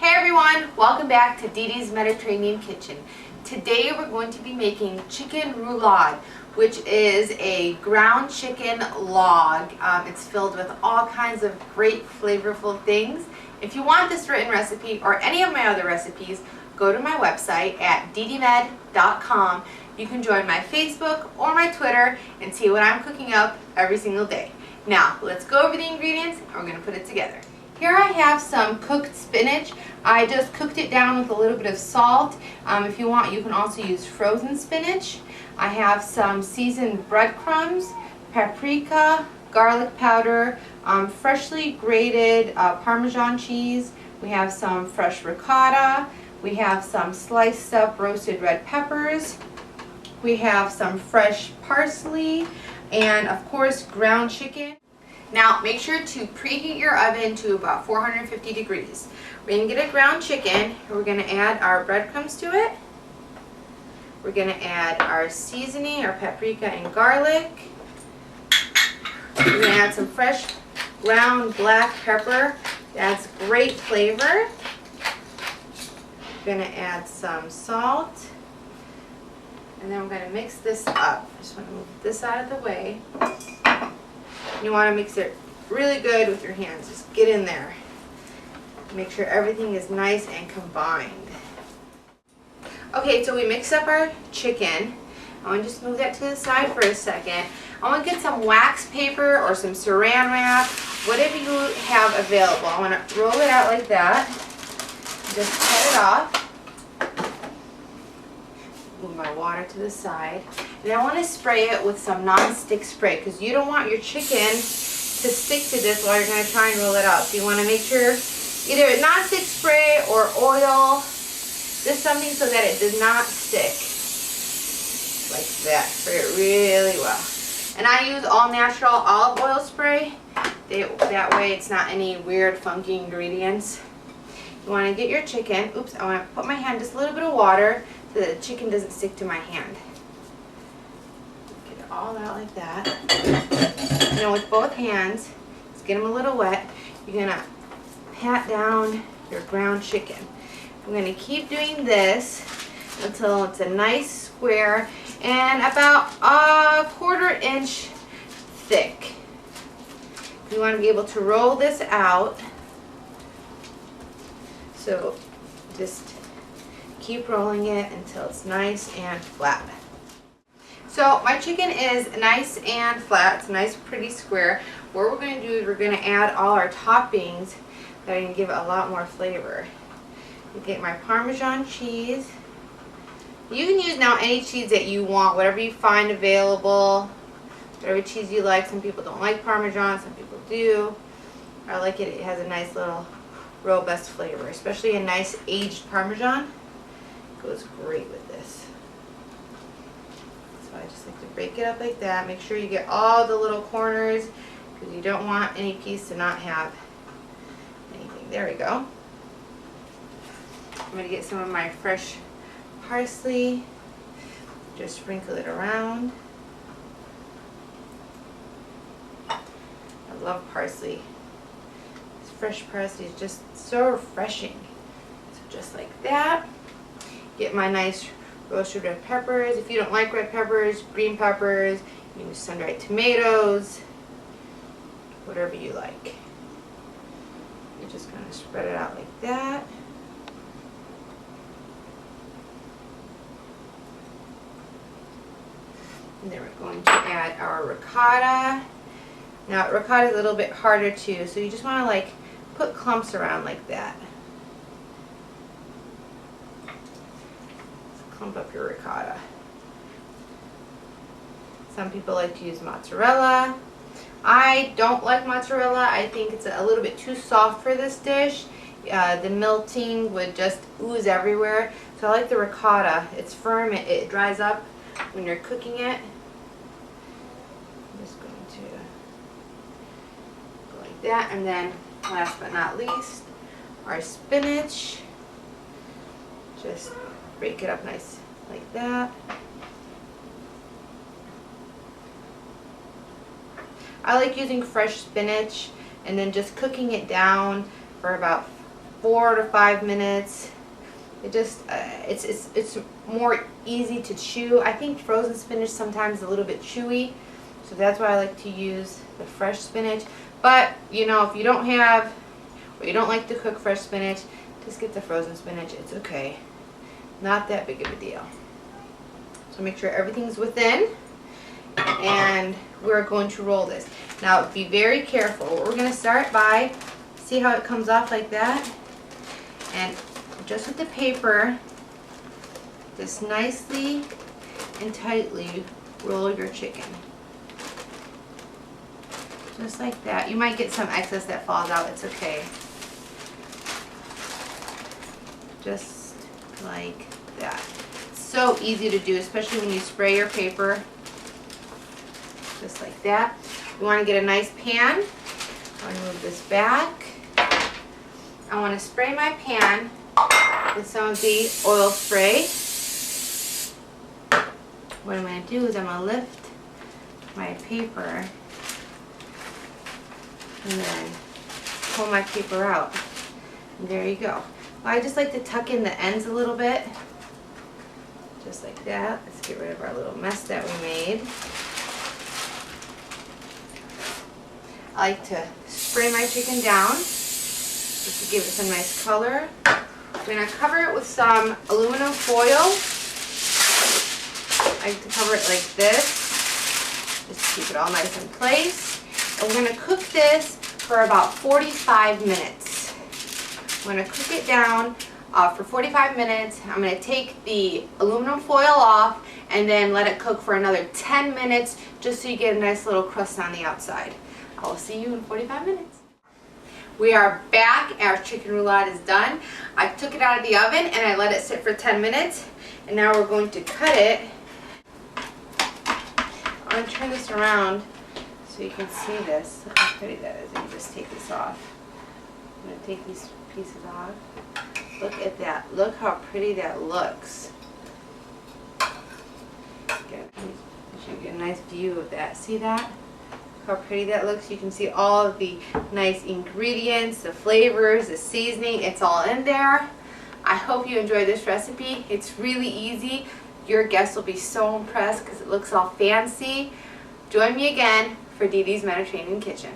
Hey everyone, welcome back to Dee Dee's Mediterranean Kitchen. Today we're going to be making chicken roulade, which is a ground chicken log. It's filled with all kinds of great flavorful things. If you want this written recipe or any of my other recipes, go to my website at ddmed.com. You can join my Facebook or my Twitter and see what I'm cooking up every single day. Now, let's go over the ingredients and we're going to put it together. Here I have some cooked spinach. I just cooked it down with a little bit of salt. If you want, you can also use frozen spinach. I have some seasoned breadcrumbs, paprika, garlic powder, freshly grated Parmesan cheese. We have some fresh ricotta. We have some sliced up roasted red peppers. We have some fresh parsley and of course ground chicken. Now make sure to preheat your oven to about 450 degrees. We're going to get a ground chicken. We're going to add our breadcrumbs to it. We're going to add our seasoning, our paprika and garlic. We're going to add some fresh ground black pepper. That's great flavor. We're going to add some salt. And then we're going to mix this up. I just want to move this out of the way. You want to mix it really good with your hands. Just get in there. Make sure everything is nice and combined. Okay, so we mix up our chicken. I want to just move that to the side for a second. I want to get some wax paper or some saran wrap, whatever you have available. I want to roll it out like that. Just cut it off. Move my water to the side. And I want to spray it with some non-stick spray because you don't want your chicken to stick to this while you're going to try and roll it out. So you want to make sure either non-stick spray or oil, just something so that it does not stick. Like that. Spray it really well. And I use all natural olive oil spray. That way it's not any weird funky ingredients. You want to get your chicken. Oops, I want to put my hand just a little bit of water so that the chicken doesn't stick to my hand. Get it all out like that. And then with both hands, just get them a little wet. You're going to pat down your ground chicken. I'm going to keep doing this until it's a nice square and about a 1/4 inch thick. You want to be able to roll this out. So just keep rolling it until it's nice and flat. So my chicken is nice and flat. It's a nice pretty square. What we're going to do is we're going to add all our toppings that are going to give it a lot more flavor. You get my Parmesan cheese. You can use now any cheese that you want, whatever you find available, whatever cheese you like. Some people don't like Parmesan, some people do. I like it. It has a nice little robust flavor, especially a nice aged Parmesan. Goes great with this. So I just like to break it up like that. Make sure you get all the little corners because you don't want any piece to not have anything. There we go. I'm going to get some of my fresh parsley. Just sprinkle it around. I love parsley. This fresh parsley is just so refreshing. So just like that. Get my nice roasted red peppers. If you don't like red peppers, green peppers, you can use sun-dried tomatoes, whatever you like. You're just going to spread it out like that. And then we're going to add our ricotta. Now ricotta is a little bit harder too, so you just want to like put clumps around like that. Clump up your ricotta. Some people like to use mozzarella. I don't like mozzarella. I think it's a little bit too soft for this dish. The melting would just ooze everywhere. So I like the ricotta. It's firm. It dries up when you're cooking it. I'm just going to go like that. And then last but not least, our spinach. Just break it up nice like that. I like using fresh spinach and then just cooking it down for about 4 to 5 minutes. It just, it's more easy to chew. I think frozen spinach sometimes is a little bit chewy, so that's why I like to use the fresh spinach. But, you know, if you don't have, or you don't like to cook fresh spinach, just get the frozen spinach. It's okay. Not that big of a deal. So make sure everything's within, and we're going to roll this. Now, be very careful. We're going to start by, see how it comes off like that? And just with the paper, just nicely and tightly roll your chicken. Just like that. You might get some excess that falls out. It's okay. Just like that. It's so easy to do, especially when you spray your paper. Just like that. You want to get a nice pan. I'll move this back. I want to spray my pan with some of the oil spray. What I'm going to do is I'm going to lift my paper and then pull my paper out. And there you go. Well, I just like to tuck in the ends a little bit. Just like that. Let's get rid of our little mess that we made. I like to spray my chicken down just to give it some nice color. I'm going to cover it with some aluminum foil. I like to cover it like this, just to keep it all nice in place. And we're going to cook this for about 45 minutes. I'm going to cook it down for 45 minutes. I'm going to take the aluminum foil off and then let it cook for another 10 minutes just so you get a nice little crust on the outside. I will see you in 45 minutes. We are back. Our chicken roulade is done. I took it out of the oven and I let it sit for 10 minutes. And now we're going to cut it. I'm going to turn this around so you can see this. Look how pretty that is. And you just take this off. I'm going to take these pieces off. Look at that. Look how pretty that looks. You get a nice view of that. See that? How pretty that looks. You can see all of the nice ingredients, the flavors, the seasoning. It's all in there. I hope you enjoy this recipe. It's really easy. Your guests will be so impressed because it looks all fancy. Join me again for Dee Dee's Mediterranean Kitchen.